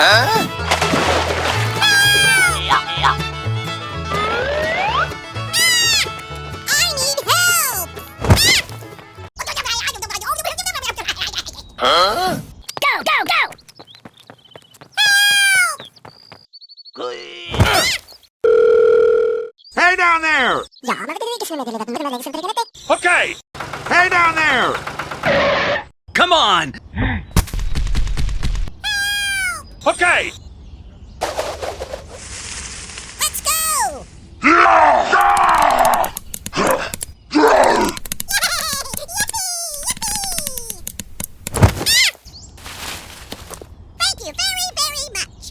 I need help! Go, go, go! Hey down there! Okay! Hey down there! Come on! Okay! Let's go! Thank you very, very much.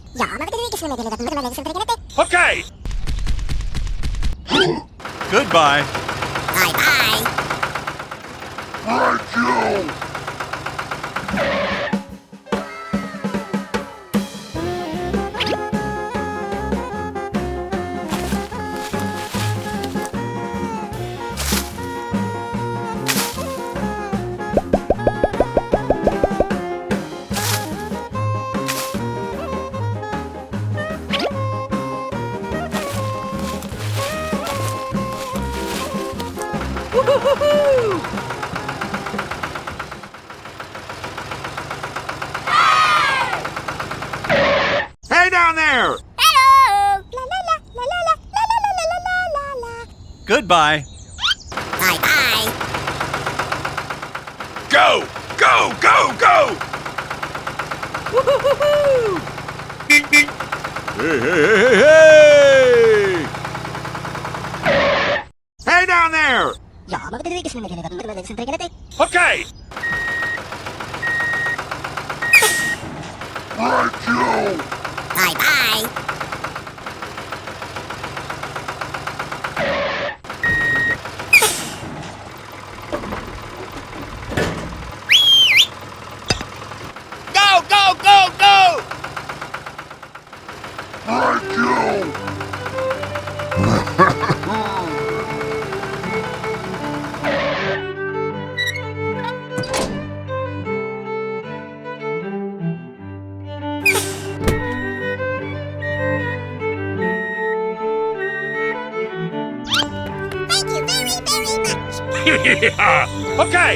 Okay! Goodbye. Bye-bye. Thank you! Hey down there! Hello! La la la la la la la la la la la la. Goodbye. Bye-bye. Go! Go! Go! Go! Hey, hey, hey, hey, hey! Hey down there! Okay! Thank you! Bye-bye. Go! Go! Go! Go! Thank you! Thank you very, very much. Yeah. Okay!